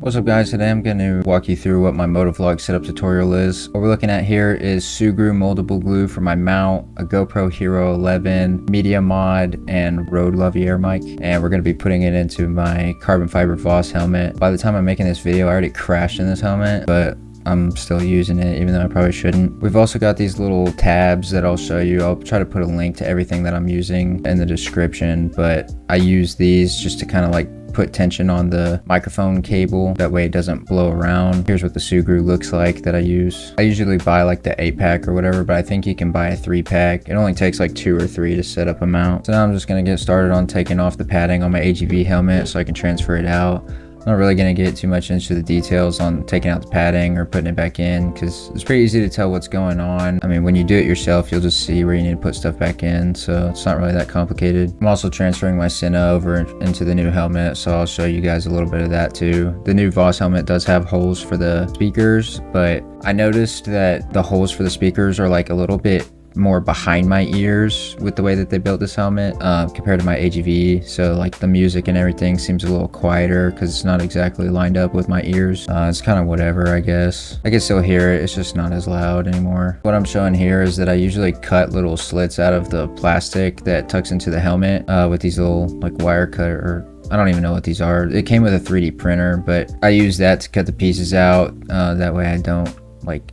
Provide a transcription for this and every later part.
What's up guys, today I'm going to walk you through what my Motovlog setup tutorial is. What we're looking at here is Sugru moldable glue for my mount, a GoPro Hero 11, media mod, and Rode Lavier mic. And we're going to be putting it into my carbon fiber Voss helmet. By the time I'm making this video, I already crashed in this helmet, but I'm still using it even though I probably shouldn't. We've also got these little tabs that I'll show you. I'll try to put a link to everything that I'm using in the description, but I use these just to kind of like put tension on the microphone cable, that way it doesn't blow around. Here's what the Sugru looks like that I use. I usually buy like the 8-pack or whatever, but I think you can buy a 3-pack. It only takes like 2 or 3 to set up a mount. So now I'm just gonna get started on taking off the padding on my AGV helmet so I can transfer it out. I'm not really going to get too much into the details on taking out the padding or putting it back in, because it's pretty easy to tell what's going on. I mean, when you do it yourself, you'll just see where you need to put stuff back in, so it's not really that complicated. I'm also transferring my Sena over into the new helmet, so I'll show you guys a little bit of that too. The new Voss helmet does have holes for the speakers, but I noticed that the holes for the speakers are like a little bit more behind my ears with the way that they built this helmet compared to my AGV. So like the music and everything seems a little quieter because it's not exactly lined up with my ears. It's kind of whatever, I guess. I can still hear it, it's just not as loud anymore. What I'm showing here is that I usually cut little slits out of the plastic that tucks into the helmet with these little like wire cutter, or I don't even know what these are. It came with a 3D printer, but I use that to cut the pieces out. That way I don't like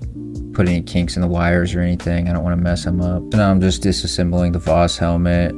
put any kinks in the wires or anything. I don't want to mess them up. So now I'm just disassembling the Voss helmet.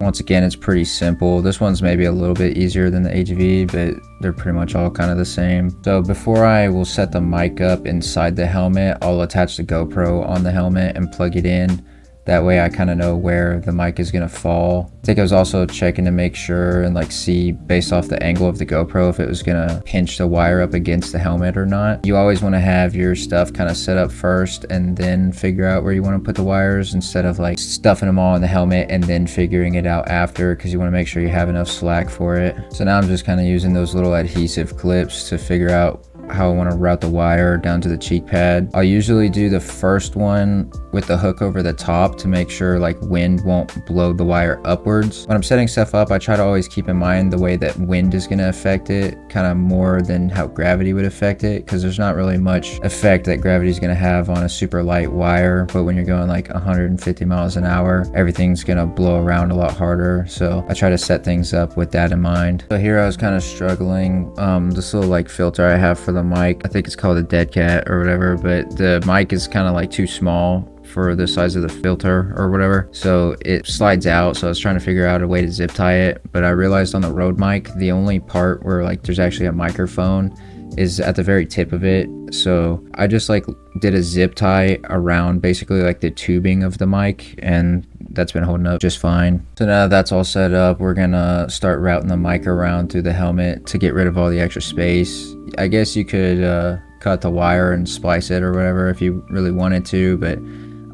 Once again, it's pretty simple. This one's maybe a little bit easier than the AGV, but they're pretty much all kind of the same. So before I will set the mic up inside the helmet, I'll attach the GoPro on the helmet and plug it in. That way I kind of know where the mic is going to fall. I think I was also checking to make sure and like see based off the angle of the GoPro if it was going to pinch the wire up against the helmet or not. You always want to have your stuff kind of set up first and then figure out where you want to put the wires, instead of like stuffing them all in the helmet and then figuring it out after, because you want to make sure you have enough slack for it. So now I'm just kind of using those little adhesive clips to figure out how I want to route the wire down to the cheek pad. I'll usually do the first one with the hook over the top to make sure like wind won't blow the wire upwards. When I'm setting stuff up, I try to always keep in mind the way that wind is going to affect it kind of more than how gravity would affect it, because there's not really much effect that gravity is going to have on a super light wire, but when you're going like 150 miles an hour, everything's going to blow around a lot harder. So I try to set things up with that in mind. So here I was kind of struggling. This little like filter I have for the mic, I think it's called a dead cat or whatever, but the mic is kind of like too small for the size of the filter or whatever, so it slides out. So I was trying to figure out a way to zip tie it, but I realized on the Rode mic, the only part where like there's actually a microphone is at the very tip of it. So I just like did a zip tie around basically like the tubing of the mic, and that's been holding up just fine. So now that's all set up, we're gonna start routing the mic around through the helmet to get rid of all the extra space. I guess you could cut the wire and splice it or whatever if you really wanted to, but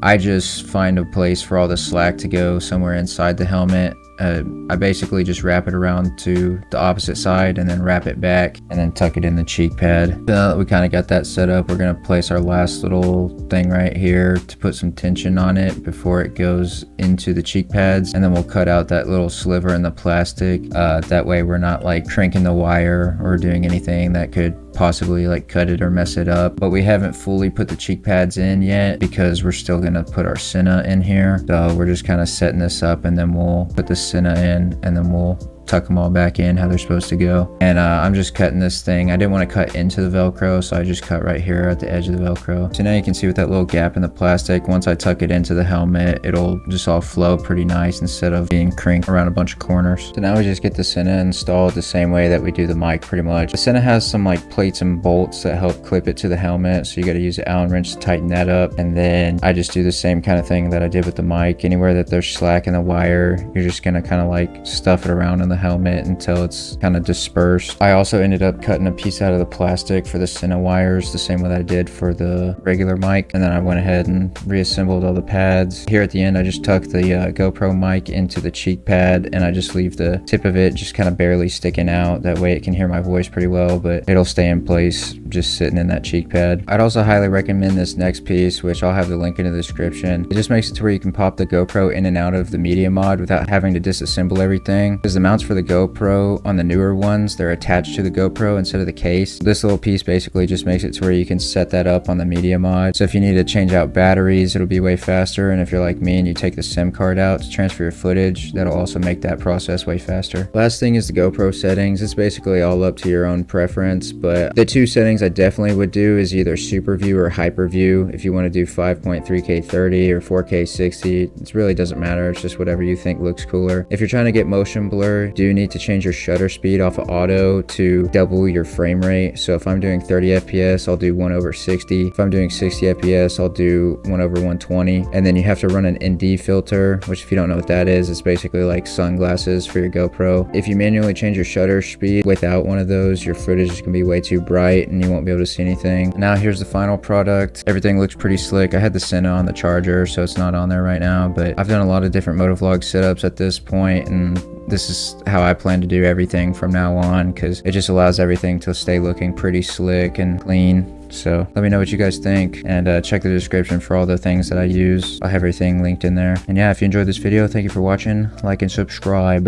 I just find a place for all the slack to go somewhere inside the helmet. I basically just wrap it around to the opposite side and then wrap it back and then tuck it in the cheek pad. Now that we kind of got that set up, we're going to place our last little thing right here to put some tension on it before it goes into the cheek pads, and then we'll cut out that little sliver in the plastic. That way we're not like cranking the wire or doing anything that could possibly like cut it or mess it up. But we haven't fully put the cheek pads in yet because we're still gonna put our Sena in here. So we're just kind of setting this up, and then we'll put the Sena in, and then we'll tuck them all back in how they're supposed to go. And I'm just cutting this thing. I didn't want to cut into the Velcro, so I just cut right here at the edge of the Velcro. So now you can see with that little gap in the plastic, once I tuck it into the helmet, it'll just all flow pretty nice instead of being crinked around a bunch of corners. So now we just get the Sena installed the same way that we do the mic pretty much. The Sena has some like plates and bolts that help clip it to the helmet, so you got to use an Allen wrench to tighten that up. And then I just do the same kind of thing that I did with the mic. Anywhere that there's slack in the wire, you're just gonna kind of like stuff it around in the helmet until it's kind of dispersed. I also ended up cutting a piece out of the plastic for the Sena wires the same way that I did for the regular mic, and then I went ahead and reassembled all the pads. Here at the end, I just tuck the GoPro mic into the cheek pad, and I just leave the tip of it just kind of barely sticking out. That way it can hear my voice pretty well, but it'll stay in place just sitting in that cheek pad. I'd also highly recommend this next piece, which I'll have the link in the description. It just makes it to where you can pop the GoPro in and out of the media mod without having to disassemble everything, because the mount's mounts for the GoPro on the newer ones, they're attached to the GoPro instead of the case. This little piece basically just makes it to where you can set that up on the media mod. So if you need to change out batteries, it'll be way faster. And if you're like me and you take the SIM card out to transfer your footage, that'll also make that process way faster. Last thing is the GoPro settings. It's basically all up to your own preference, but the two settings I definitely would do is either super view or hyper view. If you want to do 5.3K 30 or 4K 60, it really doesn't matter. It's just whatever you think looks cooler. If you're trying to get motion blur, do you need to change your shutter speed off of auto to double your frame rate. So if I'm doing 30 FPS, I'll do 1/60. If I'm doing 60 FPS, I'll do 1/120. And then you have to run an ND filter, which if you don't know what that is, it's basically like sunglasses for your GoPro. If you manually change your shutter speed without one of those, your footage is gonna be way too bright and you won't be able to see anything. Now here's the final product. Everything looks pretty slick. I had the Senna on the charger, so it's not on there right now, but I've done a lot of different Motovlog setups at this point, and this is how I plan to do everything from now on, because it just allows everything to stay looking pretty slick and clean. So let me know what you guys think, and check the description for all the things that I use. I'll have everything linked in there. And yeah, if you enjoyed this video, thank you for watching. Like and subscribe.